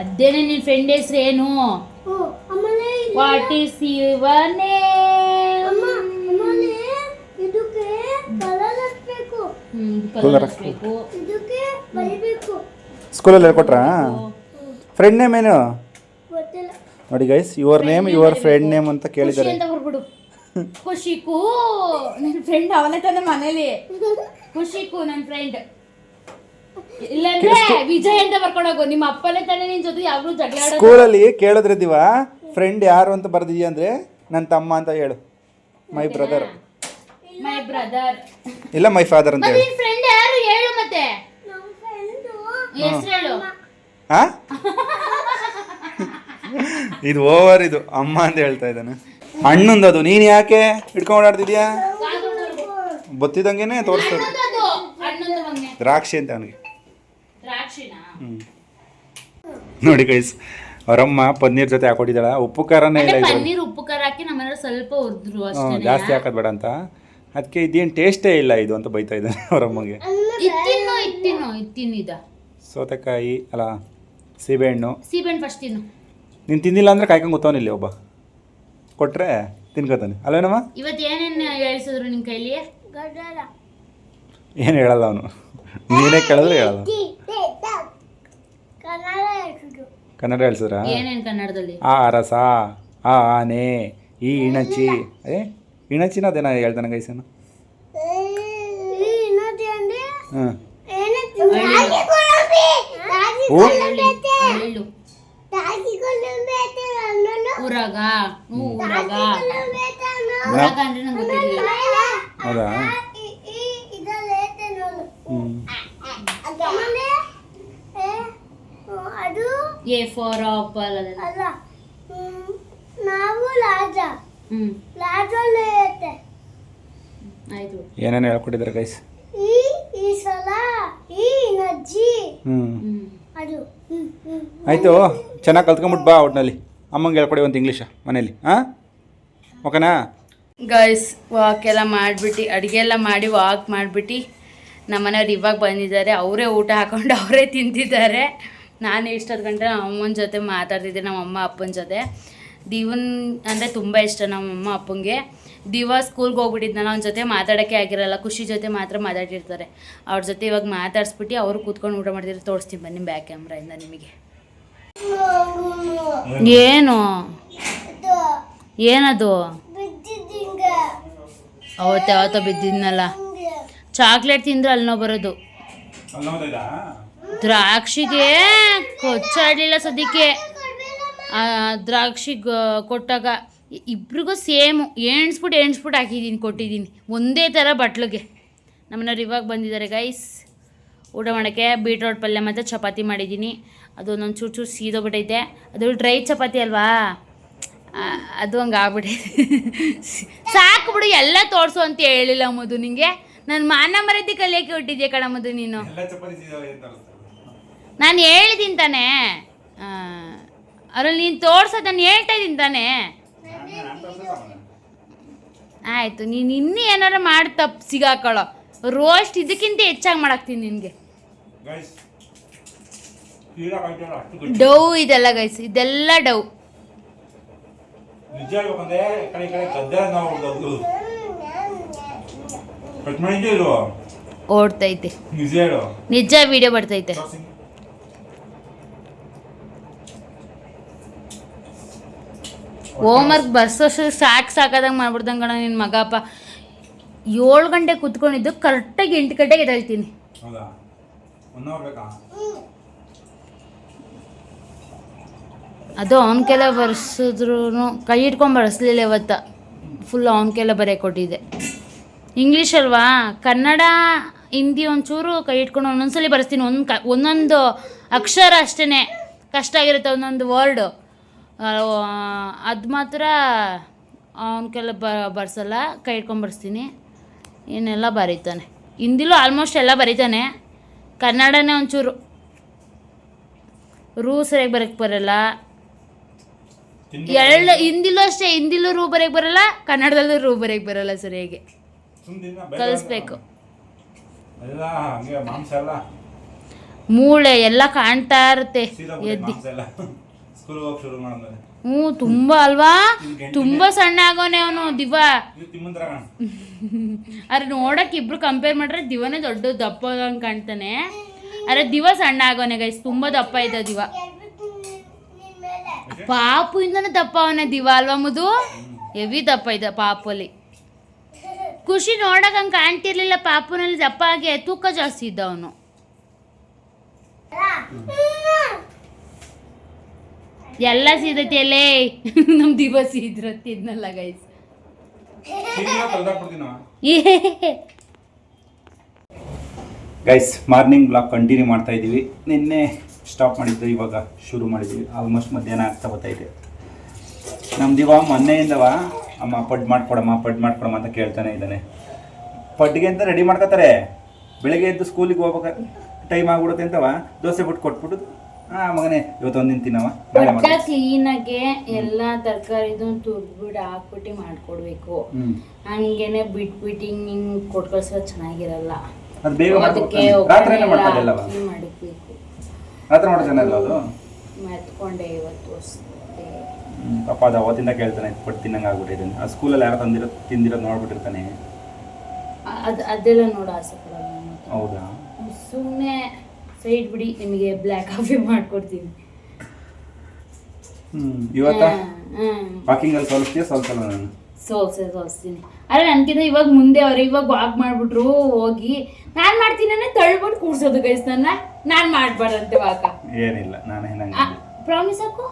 ಅದೇನೆ ನಿನ್ ಫ್ರೆಂಡ್ ಹೆಸರು ಏನು? What is your name? ಸ್ಕೂಲಲ್ಲಿ ಹೇಳ್ಕೊಟ್ರಾ? ಫ್ರೆಂಡ್ ನೇಮ್ ಏನು ನೋಡಿ guys, your name your friend name ಅಂತ ಕೇಳಿದ್ದಾರೆ. ಅಂತ ಬರ್ಬಿಡು. ಖುಷಿಕು ನನ್ನ ಫ್ರೆಂಡ್ ಅವನೇ ತಾನೆ ಮನೇಲಿ. ಖುಷಿಕು ನನ್ನ ಫ್ರೆಂಡ್. ಇಲ್ಲಾಂದ್ರೆ ವಿಜಯ್ ಅಂತ ಬರ್ಕೊಂಡೋಗು. ನಿಮ್ಮ ಅಪ್ಪನೇ ತಾನೆ ನಿನ್ ಜೊತೆ ಯಾವಾಗ್ಲೂ ಜಗಳ ಆಡೋದು. ಸ್ಕೂಲಲ್ಲಿ ಕೇಳಿದ್ರೆ ದಿವಾ ಫ್ರೆಂಡ್ ಯಾರು ಅಂತ ಬರ್ದಿದ್ಯಾ ಅಂದ್ರೆ ನನ್ನ ತಮ್ಮ ಅಂತ ಹೇಳು. ಮೈ ಬ್ರದರ್ ಇಲ್ಲ ಮೈ ಫಾದರ್ ಅಂತ ಹೇಳು. ನಿನ್ ಫ್ರೆಂಡ್ ಯಾರು ಹೇಳು ಮತ್ತೆ. ಹೆಸರು ಹೇಳು. ಹಾ ಇದು ಓವರ್, ಇದು ಅಮ್ಮ ಅಂತ ಹೇಳ್ತಾ ಇದ್ದಾನೆ. ಹಣ್ಣುಂದದು ನೀನು ಯಾಕೆ ಹಿಡ್ಕೊಂಡು ಓಡಾಡ್ತಿದ್ಯಾ? ಬತ್ತಿದಂಗೆನೆ ತೋರಿಸ್ತದೆ. ದ್ರಾಕ್ಷಿ ಅಂತ ಅವನಿಗೆ. ನೋಡಿ ಗೈಸ್, ಅವರಮ್ಮ ಪನ್ನೀರ್ ಜೊತೆ ಹಾಕೊಟ್ಟಿದ್ದಾಳ. ಉಪ್ಪು ಖಾರನೇ ಇಲ್ಲ ಇದು. ಪನ್ನೀರ್ ಉಪ್ಪು ಖಾರ ಹಾಕಿ ನಮ್ಮನೆ ಸ್ವಲ್ಪ ಹುರಿದ್ರು ಅಷ್ಟೇ. ಜಾಸ್ತಿ ಹಾಕೋದು ಬೇಡ ಅಂತ. ಅದಕ್ಕೆ ಇದೇನು ಟೇಸ್ಟೇ ಇಲ್ಲ ಇದು ಅಂತ ಬೈತಾ ಇದ್ದಾನೆ ಅವರಮ್ಮಗೆ. ಇತ್ತಿನ ಸೌತೆಕಾಯಿ ಅಲ್ಲ ಸೀಬೆಹಣ್ಣು. ಸೀಬೆಹಣ್ಣು ಫಸ್ಟ್ ತಿನ್ನು. ನೀನು ತಿಂದಿಲ್ಲ ಅಂದ್ರೆ ಕಾಯ್ಕೊಂಡು ಕೂತವನು ಇಲ್ಲಿ ಒಬ್ಬ. ಕೊಟ್ರೆ ತಿನ್ಕೋತಾನೆ ಅಲ್ವೇನಮ್ಮ? ಇವತ್ತು ಏನೇನು ಹೇಳಿಸಿದ್ರು ನಿಮ್ಮ ಕೈಲಿ? ಏನು ಹೇಳಲ್ಲ ಅವನು, ನೀನೇ ಕೇಳಿದ್ರೆ ಹೇಳಲ್ಲ. ಕನ್ನಡ ಹೇಳ್ಸಿದ್ರ? ಏನೇನು ಕನ್ನಡದಲ್ಲಿ? ಆ ಅರಸ, ಆ ಆನೆ, ಈ ಇಣಚಿ. ಇಣಚಿನ ಅದೇನ ಹೇಳ್ತಾನೆ ಗೈಸನು. ಹಾಂ ಊರಾಗ ಹೌದಾ? A for apple. ಆಯ್ತು, ಏನೇನು ಹೇಳ್ಕೊಟ್ಟಿದ್ದಾರೆ ಗೈಸ್. ಆಯಿತು, ಚೆನ್ನಾಗಿ ಕಲ್ತ್ಕೊಂಬಿಟ್ಟು ಬಾ. ಒಟ್ಟಿನಲ್ಲಿ ಅಮ್ಮಂಗೆ ಹೇಳ್ಕೊಡಿ ಒಂದು ಇಂಗ್ಲೀಷ ಮನೇಲಿ. ಹಾಂ ಓಕೆನಾ ಗೈಸ್? ವಾಕ್ ಎಲ್ಲ ಮಾಡಿಬಿಟ್ಟು, ಅಡುಗೆ ಎಲ್ಲ ಮಾಡಿ ವಾಕ್ ಮಾಡಿಬಿಟ್ಟು ನಮ್ಮನೆಯವ್ರು ಇವಾಗ ಬಂದಿದ್ದಾರೆ. ಅವರೇ ಊಟ ಹಾಕೊಂಡು ಅವರೇ ತಿಂತಿದ್ದಾರೆ. ನಾನು ಇಷ್ಟೊತ್ತು ಗಂಟೆ ನಮ್ಮ ಅಮ್ಮನ ಜೊತೆ ಮಾತಾಡ್ತಿದ್ದೆ, ನಮ್ಮ ಅಮ್ಮ ಅಪ್ಪನ ಜೊತೆ. ದಿವನ್ ಅಂದರೆ ತುಂಬ ಇಷ್ಟ ನಮ್ಮಮ್ಮ ಅಪ್ಪಂಗೆ. ದಿವ ಸ್ಕೂಲ್ಗೆ ಹೋಗ್ಬಿಟ್ಟಿದ್ನಲ್ಲ, ಅವನ ಜೊತೆ ಮಾತಾಡೋಕ್ಕೆ ಆಗಿರಲ್ಲ. ಖುಷಿ ಜೊತೆ ಮಾತ್ರ ಮಾತಾಡಿರ್ತಾರೆ. ಅವ್ರ ಜೊತೆ ಇವಾಗ ಮಾತಾಡಿಸ್ಬಿಟ್ಟು ಅವರು ಕೂತ್ಕೊಂಡು ಊಟ ಮಾಡ್ತಿದ್ರೆ ತೋರಿಸ್ತೀನಿ ಬನ್ನಿ ಬ್ಯಾಕ್ ಕ್ಯಾಮ್ರಾಯಿಂದ ನಿಮಗೆ. ಏನು ಏನದು? ಅವತ್ತ ಬಿದ್ದಿದ್ನಲ್ಲ, ಚಾಕ್ಲೇಟ್ ತಿಂದ್ರೆ ಅಲ್ಲಿನೋ ಬರೋದು. ದ್ರಾಕ್ಷಿಗೆ ಕೊಚ್ಚಾಡಲಿಲ್ಲ ಸದ್ಯಕ್ಕೆ. ದ್ರಾಕ್ಷಿ ಕೊಟ್ಟಾಗ ಇಬ್ರಿಗೂ ಸೇಮು ಎಣ್ಸ್ಬಿಟ್ಟು ಹಾಕಿದ್ದೀನಿ, ಕೊಟ್ಟಿದ್ದೀನಿ ಒಂದೇ ಥರ ಬಟ್ಲಿಗೆ. ನಮ್ಮನೆಯವ್ರು ಇವಾಗ ಬಂದಿದ್ದಾರೆ ಗೈಸ್ ಊಟ ಮಾಡೋಕ್ಕೆ. ಬೀಟ್ರೋಟ್ ಪಲ್ಯ ಮತ್ತು ಚಪಾತಿ ಮಾಡಿದ್ದೀನಿ. ಅದು ಒಂದೊಂದು ಚೂರು ಸೀದೋಗ್ಬಿಟ್ಟೈತೆ. ಅದು ಡ್ರೈ ಚಪಾತಿ ಅಲ್ವಾ, ಅದು ಹಂಗೆ ಆಗ್ಬಿಟ್ಟೈತೆ. ಸಾಕು ಬಿಡು, ಎಲ್ಲ ತೋರಿಸು ಅಂತ ಹೇಳಿಲ್ಲ ಮಧು ನಿಂಗೆ. ನಾನು ಮಾನ ಮರ್ಯಾದೆ ಕಲಿಯೋಕ್ಕೆ ಹೊಟ್ಟಿದ್ಯಾ ಕಣ ಮಧು ನೀನು. ನಾನು ಹೇಳಿದ್ದೀನಿ ತಾನೇ, ಅದ್ರಲ್ಲಿ ನೀನು ತೋರ್ಸೋದು ನಾನು ಹೇಳ್ತಾ ಇದ್ದೀನಿ ತಾನೇ. ಆಯಿತು, ನೀನು ಇನ್ನೂ ಏನಾರು ಮಾಡಿ ತಪ್ಪು ಸಿಗಾಕೊಳ್ಳೋ. ರೋಸ್ಟ್ ಇದಕ್ಕಿಂತ ಹೆಚ್ಚಾಗಿ ಮಾಡಾಕ್ತೀನಿ ನಿನಗೆ. ಡೌ ಇದೆಲ್ಲ ಗೈಸ್, ಇದೆಲ್ಲ ಡೌ. ಓಡ್ತೈತೆ ನಿಜ, ವಿಡಿಯೋ ಬರ್ತೈತೆ. ಹೋಮ್ವರ್ಕ್ ಬರ್ಸೋಷ್ಟು ಸಾಕಾದಂಗೆ ಮಾಡ್ಬಿಡ್ದಂಗೆ ಕಣ ನಿನ್ನ ಮಗಪ್ಪ. 7 ಗಂಟೆ ಕುತ್ಕೊಂಡಿದ್ದು ಕರೆಕ್ಟಾಗಿ 8 ಗಂಟೆಗೆ ಎದ್ದೇಳ್ತೀನಿ. ಅದು ಅವನ ಕೆಲ ಬರ್ಸಿದ್ರು ಕೈ ಇಟ್ಕೊಂಡು ಬರ್ಸ್ಲಿಲ್ಲ ಇವತ್ತು. ಫುಲ್ ಅವನ ಕೆಲ ಬರೆಯ ಕೊಟ್ಟಿದ್ದೆ. ಇಂಗ್ಲೀಷ್ ಅಲ್ವಾ, ಕನ್ನಡ ಹಿಂದಿ ಒಂಚೂರು ಕೈ ಇಟ್ಕೊಂಡು ಒಂದೊಂದ್ಸಲಿ ಬರ್ಸ್ತೀನಿ. ಒಂದೊಂದು ಅಕ್ಷರ ಅಷ್ಟೇ ಕಷ್ಟ ಆಗಿರುತ್ತೆ, ಒಂದೊಂದು ವರ್ಡು. ಅದು ಮಾತ್ರ ಅವನ ಕೆಲ ಬರ್ಸಲ್ಲ, ಕೈ ಇಟ್ಕೊಂಡು ಬರ್ಸ್ತೀನಿ. ಏನೆಲ್ಲ ಬರೀತಾನೆ. ಹಿಂದಿಲೂ ಆಲ್ಮೋಸ್ಟ್ ಎಲ್ಲ ಬರೀತಾನೆ. ಕನ್ನಡನೇ ಒಂಚೂರು ರೂ ಸರಿಯಾಗಿ ಬರೋಕ್ಕೆ ಬರಲ್ಲ. ಹಿಂದಿಲೂ ಅಷ್ಟೇ, ಹಿಂದಿಲೂ ರೂ ಬರೋಕ್ಕೆ ಬರಲ್ಲ, ಕನ್ನಡದಲ್ಲೂ ರೂ ಬರೋಕ್ಕೆ ಬರಲ್ಲ ಸರಿಯಾಗಿ. ಕಲಿಸ್ಬೇಕು. ಮೂಳೆ ಎಲ್ಲ ಕಾಣ್ತಾ ಇರುತ್ತೆ ಎದ್ದಿ. ತುಂಬಾ ಅಲ್ವಾ, ತುಂಬಾ ಸಣ್ಣ ಆಗೋನೆ ಅವನು ದಿವ. ಅರೆ ನೋಡಕ್ ಇಬ್ರು ಕಂಪೇರ್ ಮಾಡ್ರೆ ದಿವನೇ ದೊಡ್ಡ ದಪ್ಪ ಹಂಗೆ ಕಾಣ್ತಾನೆ. ಅರೆ ದಿವ ಸಣ್ಣ ಆಗೋನೆ ಗೈಸ್, ತುಂಬಾ ದಪ್ಪ ಇದೆ ದಿವ. ಪಾಪು ಇಂದನೇ ದಪ್ಪ ಅವನೇ ದಿವ ಅಲ್ವಾ ಮುದು, ಹೆವಿ ದಪ್ಪ ಇದೆ ಪಾಪಲ್ಲಿ. ಖುಷಿ ನೋಡಕ್ ಹಂಗೆ ಕಾಣ್ತಿರ್ಲಿಲ್ಲ, ಪಾಪುನಲ್ಲಿ ದಪ್ಪ ಆಗಿ ತೂಕ ಜಾಸ್ತಿ ಇದ್ದ ಅವನು. ಎಲ್ಲ ಸೀದತಿಯಲ್ಲೇ ನಮ್ ದಿವಸ ಇದ್ರತ್ತಿದ್ನಲ್ಲ guys. Guys morning vlog continue ಮಾಡ್ತಾ ಇದ್ದೀವಿ. ನಿನ್ನೆ ಸ್ಟಾಪ್ ಮಾಡಿದ್ದು, ಇವಾಗ ಶುರು ಮಾಡಿದ್ದೀವಿ. ಆಲ್ಮೋಸ್ಟ್ ಮಧ್ಯಾಹ್ನ ಆಗ್ತಾ ಬರ್ತೈತೆ. ನಮ್ಮ ದಿವ ಮೊನ್ನೆಯಿಂದವ ಅಮ್ಮ ಪಡ್ ಮಾಡ್ಕೊಡಮ್ಮ ಅಂತ ಕೇಳ್ತಾನೆ ಇದ್ದಾನೆ. ಪಡ್ಗೆ ಅಂತ ರೆಡಿ ಮಾಡ್ಕೋತಾರೆ. ಬೆಳಗ್ಗೆ ಎದ್ದು ಸ್ಕೂಲಿಗೆ ಹೋಗ್ಬೇಕು ಟೈಮ್ ಆಗ್ಬಿಡುತ್ತೆ ಅಂತವ ದೋಸೆ ಬಿಟ್ಟು ಕೊಟ್ಬಿಟ್ಟು ಮಗನೇ ಇವತ್ತೊಂದಿನ ತಿನ್ನವ. ಕ್ಲೀನಾಗೆ ಎಲ್ಲ ತರಕಾರಿದು ತುರ್ದ್ಬಿಟ್ಟು ಹಾಕ್ಬಿಟ್ಟು ಮಾಡ್ಕೊಡ್ಬೇಕು. ಹಂಗೇನೆ ಬಿಟ್ಬಿಟ್ಟು ಹಿಂಗೆ ಕೊಟ್ಕಳ್ಸೋ ಚೆನ್ನಾಗಿರಲ್ಲ. ಅದು ಬೇಗ ಮೆತ್ಕೊಂಡೆ ಇವತ್ತು ಅಷ್ಟೇ. ಪಾಪ ಅದು ಅವತ್ತಿಂದ ಕೇಳ್ತಾನೆ, ಪಟ್ಟು ತಿನ್ನಂಗೆ ಆಗ್ಬಿಟ್ಟಿದ್ದಾನೆ. ಆ ಸ್ಕೂಲಲ್ಲಿ ಯಾರು ತಿಂದಿರೋದು ನೋಡ್ಬಿಟ್ಟಿರ್ತಾನೆ. ಅದೆಲ್ಲ ನೋಡ ಆಸೆ ಪಡಲ್ಲ. ಹೌದಾ, ಸುಮ್ಮನೆ ಸೈಡ್ ಬಿಡಿ, ನಿಮಗೆ ಬ್ಲ್ಯಾಕ್ ಕಾಫಿ ಮಾಡ್ಕೊಡ್ತೀನಿ. ಇವತ್ತ ವಾಕಿಂಗ್ ಅಲ್ಲಿ ಸೋಲಿಸ್ತೀಯ ಸ್ವಲ್ಪ ನಾನು ಸೋಲಿಸ್ತೀನಿ. ಅರೆ ನನ್ಕಿಂತ ಇವಾಗ ಮುಂದೆ ಅವ್ರು ಇವಾಗ ವಾಕ್ ಮಾಡ್ಬಿಟ್ರು ಹೋಗಿ ನಾನ್ ಮಾಡ್ತೀನಿ ಅಂದ್ರೆ ತಳ್ಬಿಟ್ಟು ಕೂರ್ಸೋದು ಗೈಸ್ ನನ್ನ. ನಾನ್ ಮಾಡ್ಬಾರ್ದಂತೆ ವಾಕ. ಏನಿಲ್ಲ, ನಾನೇ ಪ್ರಾಮಿಸ್ ಹಾಕು.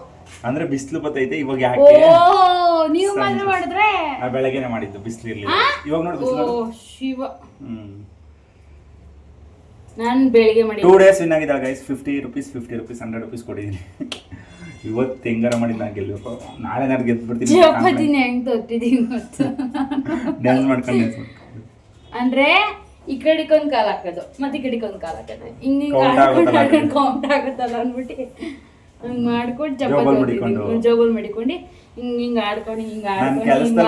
ಅಂದ್ರೆ ಬಿಸಿಲು ಬತ್ತೈತೆ ಇವಾಗ. ಯಾಕೆ ನೀವು ಮಾತ್ರ ಮಾಡಿದ್ರೆ ಬೆಳಗ್ಗೆನೆ ಮಾಡಿದ್ದು, ಬಿಸಿಲು ಇರ್ಲಿಲ್ಲ. ಇವಾಗ ನೋಡಿ ಬಿಸಿಲು. ಶಿವ, ನಾನು ಬೆಳಿಗ್ಗೆ ಮಾಡಿ 2 days ವಿನ್ ಆಗಿದ್ದಾಳೆ ಗೈಸ್. 50 rupees 100 rupees ಕೊಟ್ಟಿದ್ದೀನಿ. ಇವತ್ತು ಹೆಂಗಾರ ಮಾಡಿ ನಾನು ಗೆಲ್ಬೇಕು. ನಾಳೆ ನಾನು ಗೆದ್ದು ಬಿಡ್ತೀನಿ. ಹೆಂಗ್ ತೊಟ್ಟಿದ್ದೀನಿ ಗೊತ್ತು. ಡ್ಯಾನ್ಸ್ ಮಾಡ್ಕೊಂಡು ಅಂದ್ರೆ ಈ ಕಡೆಗೊಂದು ಕಾಲ್ ಹಾಕೋದು ಮತ್ತೆ ಈ ಕಡೆಗೊಂದು ಕಾಲ್ ಹಾಕೋದು, ಹಿಂಗೆ ಕೌಂಟ್ ಆಗುತ್ತಲ್ಲ ಅಂದ್ಬಿಟ್ಟು ಹಂಗ್ ಮಾಡ್ಕೊಂಡು ಜೋಗೋಲ್ ಮಾಡಿಕೊಂಡು ಹಿಂಗ್ ಆಡ್ಕೊಂಡು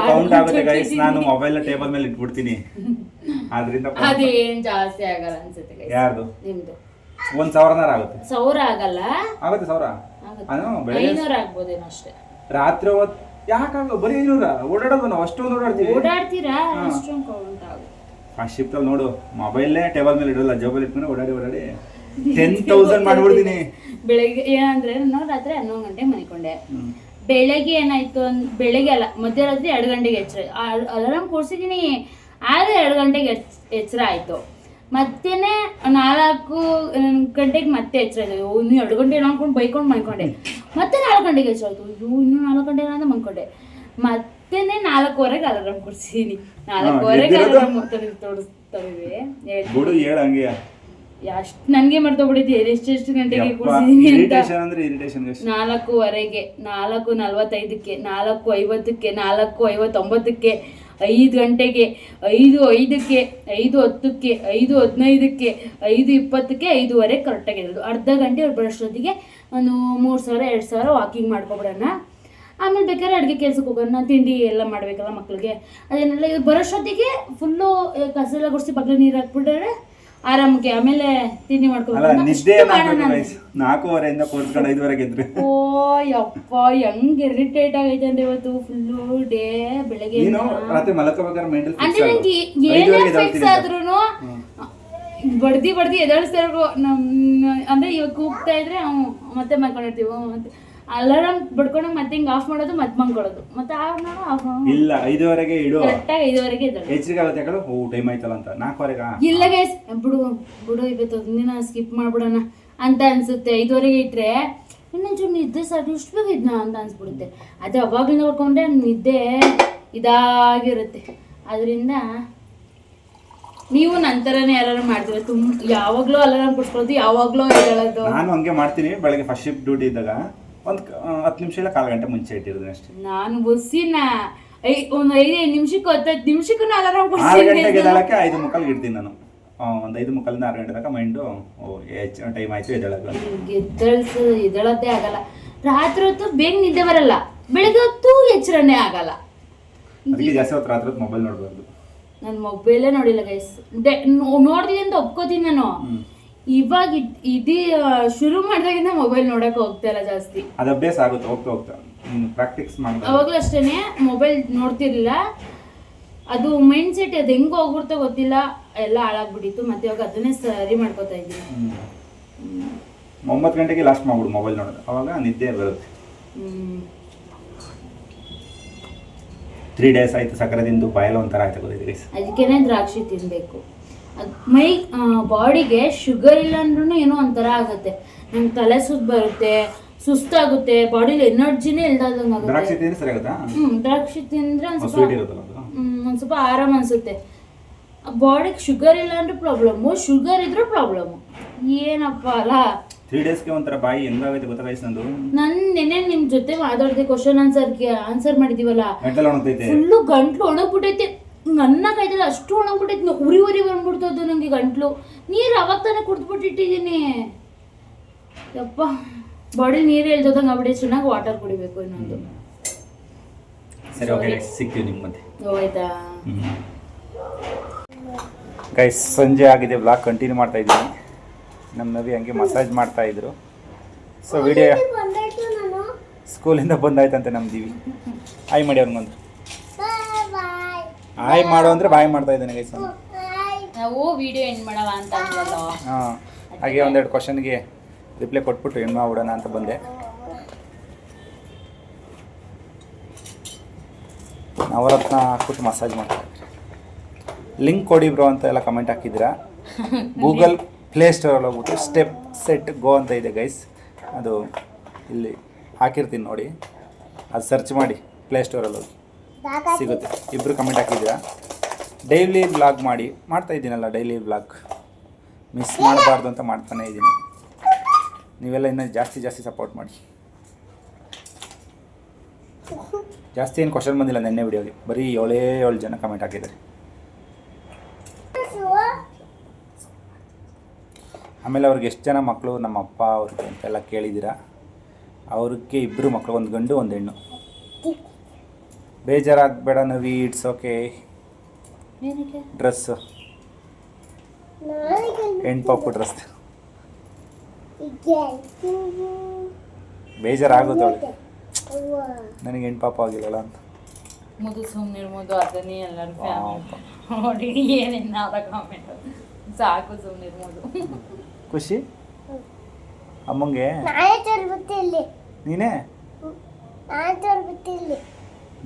ಕೌಂಟ್ ಆಗುತ್ತೆ ಗೈಸ್. ನಾನು ಮೊಬೈಲ್ ಟೇಬಲ್ ಮೇಲೆ ಇಟ್ಬಿಡ್ತೀನಿ. ಆದ್ರಿಂದ ಅದೇನ್ ಜಾಸ್ತಿ ಆಗಲ್ಲ ಅನ್ಸುತ್ತೆ. ಯಾರ್ದು? ನಿಮ್ದು 1000 ಆಗುತ್ತೆ. 1000 ಆಗಲ್ಲ, ಆಗುತ್ತೆ 1000. 500 ಆಗ್ಬೋದೇನೋ ಅಷ್ಟೇ. ರಾತ್ರಿ ಹೊತ್ತು ಯಾಕಾಗ ಬರೀ 500 ಓಡಾಡೋದು ನಾವು ಅಷ್ಟೊಂದು ಓಡಾಡ್ತೀರಾ ಅಷ್ಟೊಂದು ಕೌಂಟ್ ಆಗುತ್ತೆ. ಆ ಶಿಫ್ಟ್ ಅಲ್ಲಿ ನೋಡು, ಮೊಬೈಲ್ನೇ ಟೇಬಲ್ ಮೇಲೆ ಇಡಲ್ಲ, ಜೋಬಲ್ ಇಟ್ಕೊಂಡು ಓಡಾಡಿ 10,000 ಮಾಡ್ಬಿಡ್ತೀನಿ. ಬೆಳಗ್ಗೆ ಏನಂದ್ರೆ ನಾನು ರಾತ್ರಿ 11 ಗಂಟೆಗೆ ಮನಿಕೊಂಡೆ. ಬೆಳಗ್ಗೆ ಏನಾಯ್ತು, ಬೆಳಗ್ಗೆ ಅಲ್ಲ ಮಧ್ಯರಾತ್ರಿ 2 ಗಂಟೆಗೆ ಎಚ್ಚರ. ಅಲಾರಾಮ್ ಕೂರ್ಸಿದೀನಿ, ಆದರೆ 2 ಗಂಟೆಗೆ ಎಚ್ಚರ ಆಯ್ತು. ಮತ್ತೇನೆ 4 ಗಂಟೆಗೆ ಮತ್ತೆ ಎಚ್ಚರ ಆಯ್ತು. ಇನ್ನು 2 ಗಂಟೆ ಅನ್ಕೊಂಡು ಬೈಕೊಂಡು ಮನ್ಕೊಂಡೆ. ಮತ್ತೆ 4 ಗಂಟೆಗೆ ಎಚ್ಚರ ಆಯ್ತು. ಇನ್ನು 4 ಗಂಟೆ ಅಂತ ಮನ್ಕೊಂಡೆ. ಮತ್ತೇನೆ 4:15ಗೆ ಅಲಾರಾಮ್ ಕೂರ್ಸಿದೀನಿ. 4:15ಗೆ ಅಲಾರಾಮ್ ತೋರಿಸ್ತಾವೆ. ಎಷ್ಟು ನನಗೆ ಮರ್ತೋಗ್ಬಿಟ್ಟಿದ್ದೆ ಎಷ್ಟು ಗಂಟೆಗೆ ಕೂರ್ಸಿದೀನಿ ಅಂತ. 4:15ಗೆ, 4:45ಕ್ಕೆ, 4:50ಕ್ಕೆ, 4:59ಕ್ಕೆ, 5 ಗಂಟೆಗೆ, 5:05ಕ್ಕೆ, 5:10ಕ್ಕೆ, 5:15ಕ್ಕೆ, 5:20ಕ್ಕೆ, 5:15 ಕರೆಕ್ಟಾಗಿ ಇರೋದು. ಅರ್ಧ ಗಂಟೆ ಅವ್ರು ಬರೋಷ್ಟೊತ್ತಿಗೆ ಒಂದು 3,000 2,000 ವಾಕಿಂಗ್ ಮಾಡ್ಕೊಬಿಡೋಣ. ಆಮೇಲೆ ಬೇಕಾದ್ರೆ ಅಡುಗೆ ಕೆಲ್ಸಕ್ಕೆ ಹೋಗೋಣ, ತಿಂಡಿ ಎಲ್ಲ ಮಾಡಬೇಕಲ್ಲ ಮಕ್ಳಿಗೆ. ಅದನ್ನೆಲ್ಲ ಇವ್ರು ಬರೋಷ್ಟೊತ್ತಿಗೆ ಫುಲ್ಲು ಕಸ ಎಲ್ಲ ಗುಡಿಸಿ ಬಗ್ಲ ನೀರು ಹಾಕ್ಬಿಟ್ರೆ ಆರಾಮಕ್ಕೆ. ಆಮೇಲೆ ತಿಂಡಿ ಮಾಡ್ಕೊಂಡು 4:15 ಕೂತ್ಕೊಂಡು 5:00 ಎದ್ರೆ. ಓ ಯಪ್ಪ, ಹೆಂಗ್ ಇರಿಟೇಟ್ ಆಗೈತೆ ಅಂದ್ರೆ ಇವತ್ತು ಫುಲ್ಲು ಡೇ. ಬೆಳಗ್ಗೆ ರಾತ್ರಿ ಮಲಕೋಬೇಕಾದ್ರೆ ಮೆಂಟಲ್ ಅಂದ್ರೆ ನಂಗೆ ಏನೇ ಫಿಕ್ಸ್ ಆದ್ರೂ ಬಡ್ದಿ ಎದಳಿಸ್ತಾರು. ಅಂದ್ರೆ ಇವಾಗ ಕೂಗ್ತಾ ಇದ್ರೆ ಮತ್ತೆ ಮಲ್ಕೊಂಡಿರ್ತೀವಿ. ಮತ್ತೆ ಅಲಾರಾಮ್ ಬಡ್ಕೊಂಡು ಮತ್ತೆ ಹಿಂಗೆ ಆಫ್ ಮಾಡೋದು, ಮತ್ತೆ ಮಲ್ಕೊಳ್ಳೋದು, ಮತ್ತೆ ಆಫ್ ಮಾಡೋದು. ಇಲ್ಲ 5:00ಗೆ ಇಡು, ಕರೆಕ್ಟಾಗಿ 5:00ಗೆ ಇದ್ದಾಳೆ. ಎಚ್ಚರಿಕೆ ಆಗುತ್ತೆ ಯಾಕಂದ್ರೆ ಟೈಮ್ ಆಯ್ತಲ್ಲ ಅಂತ. 4:00ಗೆ ಇಲ್ಲ ಗೈಸ್, ಬಿಡು ಇವತ್ತು ಒಂದಿನ ಸ್ಕಿಪ್ ಮಾಡ್ಬಿಡೋಣ ಅಂತ ಅನ್ಸುತ್ತೆ. 5:00ಗೆ ಇಟ್ರೆ ಇನ್ನೊಂಚೂರು ನಿದ್ದೆ ಸಾಕು, ಇಷ್ಟು ಬೇಗ ಇದ್ನ ಅಂತ ಅನ್ಸ್ಬಿಡುತ್ತೆ. ಅದು ಅವಾಗಲೂ ನೋಡ್ಕೊಂಡ್ರೆ ನಿದ್ದೆ ಇದಾಗಿರುತ್ತೆ. ಅದರಿಂದ ನೀವು ನಂತರನೇ ಯಾರು ಮಾಡ್ತೀರ? ಯಾವಾಗಲೂ ಅಲಾರಾಮ್ ಕೊಡ್ಸ್ಕೊಳ್ಳೋದು, ಯಾವಾಗಲೂ ಹೇಳೋದು. ನಾನು ಹಂಗೆ ಮಾಡ್ತೀನಿ. ಬೆಳಗ್ಗೆ ಫಸ್ಟ್ ಶಿಫ್ಟ್ ಡ್ಯೂಟಿ ಇದ್ದಾಗ ಒಂದು 10 ನಿಮಿಷ ಇಲ್ಲ 1/4 ಗಂಟೆ ಮುಂಚೆ ಇಟ್ಟಿರೋದು ಅಷ್ಟೇ. ನಾನು ಬಸ್ಸಿನ ಒಂದು 5 ನಿಮಿಷಕ್ಕೆ 10 ನಿಮಿಷಕ್ಕೂ ಅಲಾರಾಮ್ 6 ಗಂಟೆಗೆ ಎದ್ದೇಳಕ್ಕೆ 5:45 ಇಡ್ತೀನಿ ನಾನು. ಒಂದು 5:45 6 ಗಂಟೆ ತನಕ ಮೈಂಡು ಹೆಚ್ಚು ಟೈಮ್ ಆಯಿತು ಎದ್ದೇಳೋದು. ಎದ್ದೇಳೋದೇ ಆಗಲ್ಲ. ರಾತ್ರಿ ಹೊತ್ತು ಬೇಗ ನಿದ್ದೆ ಬರಲ್ಲ, ಬೆಳಗ್ಗೆ ಹೊತ್ತು ಎಚ್ಚರನೇ ಆಗಲ್ಲ. ಅದಕ್ಕೆ ಜಾಸ್ತಿ ಹೊತ್ತು ರಾತ್ರಿ ಹೊತ್ತು ಮೊಬೈಲ್ ನೋಡಬಾರ್ದು. ನಾನು ಮೊಬೈಲೇ ನೋಡಿಲ್ಲ ಗೈಸ್. ನೋಡ್ತೀನಿ ಅಂತ ಒಪ್ಕೋತೀನಿ ನಾನು. ಇವಾಗ ಇದು ಶುರು ಮಾಡಿದಾಗಿಂದ ಮೊಬೈಲ್ ನೋಡಕ್ಕೆ ಹೋಗ್ತಾ ಇಲ್ಲ ಜಾಸ್ತಿ. ಅದು ಅಭ್ಯಾಸ ಆಗುತ್ತೆ ಹೋಗ್ತಾ ಹೋಗ್ತಾ. ಪ್ರಾಕ್ಟೀಸ್ ಮಾಡಿ ಅವಾಗಲೂ ಅಷ್ಟೇನೆ ಮೊಬೈಲ್ ನೋಡ್ತಿರ್ಲಿಲ್ಲ. ಅದು ಮೈಂಡ್ ಸೆಟ್ ಅದು ಹೆಂಗೆ ಹೋಗ್ಬಿಡ್ತೋ ಗೊತ್ತಿಲ್ಲ, ಎಲ್ಲ ಹಾಳಾಗ್ಬಿಟ್ಟಿತ್ತು. ಮತ್ತೆ ಇವಾಗ ಅದನ್ನೇ ಸರಿ ಮಾಡ್ಕೋತಾ ಇದ್ದೀನಿ. 9 ಗಂಟೆಗೆ ಲಾಸ್ಟ್ ಮಾಡ್ಬಿಡು ಮೊಬೈಲ್ ನೋಡೋದು, ಅವಾಗ ನಿದ್ದೆ ಬರುತ್ತೆ. 3 days ಆಯಿತು ಸಕ್ಕರೆದಿಂದ ಬಾಯೆಲ್ಲ ಒಂಥರ ಆಯ್ತು ಗೊತ್ತಿದೆ ಗೈಸ್. ಅದಕ್ಕೇನೆ ದ್ರಾಕ್ಷಿ ತಿನ್ನಬೇಕು. ಮೈ ಬಾಡಿಗೆ ಶುಗರ್ ಇಲ್ಲ ಅಂದ್ರೂ ಏನೋ ಒಂಥರ ಆಗುತ್ತೆ. ನಂಗೆ ತಲೆ ಸುತ್ತು ಬರುತ್ತೆ, ಸುಸ್ತಾಗುತ್ತೆ, ಬಾಡಿಲಿ ಎನರ್ಜಿನೇ ಇಲ್ದಂಗೆ ಆಗುತ್ತೆ. ದ್ರಾಕ್ಷಿ ತಿಂದ್ರೆ ಸರಿ ಆಗುತ್ತಾ? ದ್ರಾಕ್ಷಿ ತಿಂದ್ರೆ ಒಂದು ಸ್ವಲ್ಪ ಆರಾಮ ಅನ್ಸುತ್ತೆ. ಬಾಡಿಗೆ ಶುಗರ್ ಇಲ್ಲ ಅಂದ್ರೆ ಪ್ರಾಬ್ಲಮ್ಮು, ಶುಗರ್ ಇದ್ರೂ ಪ್ರಾಬ್ಲಮ್ಮು. ಏನಪ್ಪ ಅಲ್ಲ. 3 daysಗೆ ಒಂಥರ ಬಾಯಿ ಹೆಂಗಾಗೈತೆ ಗೊತ್ತಾ ಗೈಸ್ ನಂದು. ನಾನು ನೆನ್ನೆ ನಿಮ್ಮ ಜೊತೆ ಮಾತಾಡ್ದೆ, ಕ್ವಶನ್ ಆನ್ಸರ್ ಮಾಡಿದೀವಲ್ಲ, ಗಂಟಲು ಒಣಗ್ತೈತೆ, ಫುಲ್ಲು ಗಂಟ್ಲು ಒಣಗ್ಬಿಟ್ಟೈತೆ. ನನ್ನ ಕೈದಲ್ಲಿ ಅಷ್ಟು ಒಣಗ್ಬಿಟ್ಟೈತೆ, ಉರಿ ಬಂದ್ಬಿಡ್ತದ್ದು ನನಗೆ ಗಂಟ್ಲು. ನೀರು ಅವಾಗ ತಾನೇ ಕುಡ್ದ್ಬಿಟ್ಟಿಟ್ಟಿದ್ದೀನಿ. ಯಪ್ಪ ಬಾಡಿ ನೀರು ಎಳ್ದೋದಂಗೆ ಆಗ್ಬಿಟ್ಟು ಚೆನ್ನಾಗಿ ವಾಟರ್ ಕುಡಿಬೇಕು ಇನ್ನೊಂದು. ಸರಿ ಓಕೆ ಸಿಗ್ತೀವಿ ನಿಮ್ಮ ಮತ್ತೆ. ಹೋಯ್ತಾ ಗೈಸ್? ಸಂಜೆ ಆಗಿದೆ, ಬ್ಲಾಗ್ ಕಂಟಿನ್ಯೂ ಮಾಡ್ತಾ ಇದ್ದೀನಿ. ನಮ್ಮ ನವಿ ಹಂಗೆ ಮಸಾಜ್ ಮಾಡ್ತಾ ಇದ್ರು. ಸೊ ವಿಡಿಯೋ ಸ್ಕೂಲಿಂದ ಬಂದಾಯ್ತಂತೆ ನಮ್ಮ ದಿವಿ. ಆಯ್ ಮಾಡಿ ಅವ್ನಿಗೊಂದು ಆಯ್ ಮಾಡು ಅಂದರೆ ಬಾಯ್ ಮಾಡ್ತಾ ಇದ್ದಾನೆ ಗೈಸ್. ನಾವು ವಿಡಿಯೋ ಎಂಡ್ ಮಾಡವ ಅಂತ ಅಂದ್ವಲ್ಲ. ಹಾಂ, ಹಾಗೆ ಒಂದೆರಡು ಕ್ವಶನ್ಗೆ ರಿಪ್ಲೈ ಕೊಟ್ಬಿಟ್ಟು ಎಂಡ್ ಮಾಡ್ಬಿಡೋಣ ಅಂತ ಬಂದೆ. ನವರತ್ನ ಹಾಕ್ಬಿಟ್ಟು ಮಸಾಜ್ ಮಾಡ್ತಾ ಇದ್ದಾರೆ. ಲಿಂಕ್ ಕೊಡಿ ಬ್ರೋ ಅಂತ ಎಲ್ಲ ಕಮೆಂಟ್ ಹಾಕಿದ್ದೀರಾ. ಗೂಗಲ್ ಪ್ಲೇಸ್ಟೋರಲ್ಲಿ ಹೋಗ್ಬಿಟ್ಟು ಸ್ಟೆಪ್ ಸೆಟ್ ಗೋ ಅಂತ ಇದೆ ಗೈಸ್, ಅದು ಇಲ್ಲಿ ಹಾಕಿರ್ತೀನಿ ನೋಡಿ, ಅದು ಸರ್ಚ್ ಮಾಡಿ ಪ್ಲೇಸ್ಟೋರಲ್ಲಿ ಹೋಗಿ ಸಿಗುತ್ತೆ. ಇಬ್ಬರು ಕಮೆಂಟ್ ಹಾಕಿದ್ದೀರಾ. ಡೈಲಿ ವ್ಲಾಗ್ ಮಾಡ್ತಾ ಇದ್ದೀನಲ್ಲ, ಡೈಲಿ ವ್ಲಾಗ್ ಮಿಸ್ ಮಾಡಬಾರ್ದು ಅಂತ ಮಾಡ್ತಾನೇ ಇದ್ದೀನಿ. ನೀವೆಲ್ಲ ಇನ್ನೂ ಜಾಸ್ತಿ ಸಪೋರ್ಟ್ ಮಾಡಿ. ಜಾಸ್ತಿ ಏನು ಕ್ವಶನ್ ಬಂದಿಲ್ಲ ನೆನ್ನೆ ವಿಡಿಯೋಗೆ, ಬರೀ 7 ಜನ ಕಮೆಂಟ್ ಹಾಕಿದ್ದಾರೆ. ಆಮೇಲೆ ಅವ್ರಿಗೆ ಎಷ್ಟು ಜನ ಮಕ್ಕಳು ನಮ್ಮ ಅಪ್ಪ ಅವ್ರಿಗೆ ಅಂತೆಲ್ಲ ಕೇಳಿದ್ದೀರಾ. ಅವ್ರಿಗೆ 2 ಮಕ್ಕಳು, ಒಂದು ಗಂಡು ಒಂದು ಹೆಣ್ಣು. ಬೇಜಾರಾಗಬೇಡ ನವಿ, ಇಟ್ಸ್ ಓಕೆ. ಡ್ರೆಸ್ಸು ಹೆಣ್ಣು ಪಾಪು ಡ್ರೆಸ್ ಬೇಜಾರಾಗುತ್ತೆ ಅವಳಿಗೆ, ನನಗೆ ಹೆಣ್ಣು ಪಾಪ ಆಗಿಲ್ಲಲ್ಲ ಅಂತ. ಮುದು ಸುಮ್ಮನಿರ್ಬೋದು, ಅದನ್ನೇ ಎಲ್ಲರೂ ನೋಡಿ ಏನೇನಾದ ಕಾಮೆಂಟ್ ಸಾಕು ಸುಮ್ಮನಿರ್ಬೋದು. ಖುಷಿ ಅಮ್ಮಂಗೆ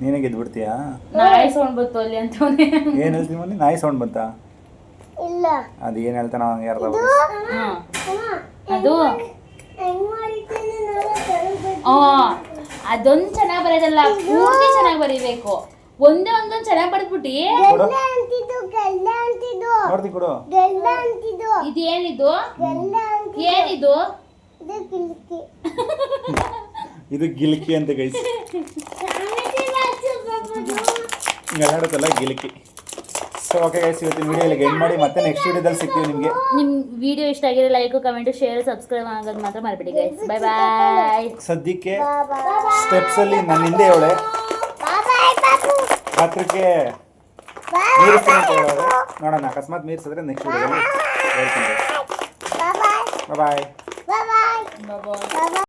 ನೀನೇ ಗೆದ್ಬಿಡ್ತೀಯಾ? ನಾಯಿ ಸೌಂಡ್ ಬಂತು ಅಲ್ಲಿ ಅಂತ ಏನು ಹೇಳ್ತೀವಿ ಮನೆ? ನಾಯಿ ಸೌಂಡ್ ಬಂತಾ? ಇಲ್ಲ, ಅದು ಏನು ಹೇಳ್ತಾನ ಯಾರ್ದ ಅದು ಅದೊಂದು ಚೆನ್ನಾಗಿ ಬರೋದಲ್ಲ, ಪೂರ್ತಿ ಚೆನ್ನಾಗಿ ಬರೀಬೇಕು. ಒಂದೊಂದು ಚೆನ್ನಾಗಿ ಬರೆದ್ಬಿಟ್ಟು ಇದೇನಿದು ಏನಿದು? ಇದು ಗಿಲ್ಕಿ ಅಂತ ಗೈಸ್, ಹೇಳುತ್ತಲ್ಲ ಗಿಲ್ಕಿ. ಸೊ ಓಕೆ ಗೈಸ್, ಇವತ್ತಿನ ವಿಡಿಯೋ ಇಲ್ಲಿಗೆ ಎಂಡ್ ಮಾಡಿ ಮತ್ತೆ ನೆಕ್ಸ್ಟ್ ವಿಡಿಯೋದಲ್ಲಿ ಸಿಗ್ತೀವಿ ನಿಮಗೆ. ನಿಮ್ಮ ವಿಡಿಯೋ ಇಷ್ಟ ಆಗಿರೋ ಲೈಕ್, ಕಮೆಂಟ್, ಶೇರ್, ಸಬ್ಸ್ಕ್ರೈಬ್ ಆಗೋದು ಮಾತ್ರ ಮರಿಬೇಡಿ ಗೈಸ್. Bye bye. ಸದ್ಯಕ್ಕೆ ಸ್ಟೆಪ್ಸ್ ಅಲ್ಲಿ ನನ್ನ ಹಿಂದೆ ಅವಳೆ ಹತ್ರಕ್ಕೆ ಮೀರಿಸ್ತೀನಿ ನೋಡೋಣ. ಅಕಸ್ಮಾತ್ ಮೀರಿಸಿದ್ರೆ ನೆಕ್ಸ್ಟ್ ವಿಡಿಯೋದಲ್ಲಿ ಹೇಳ್ತೀನಿ. ಬಾಯ್.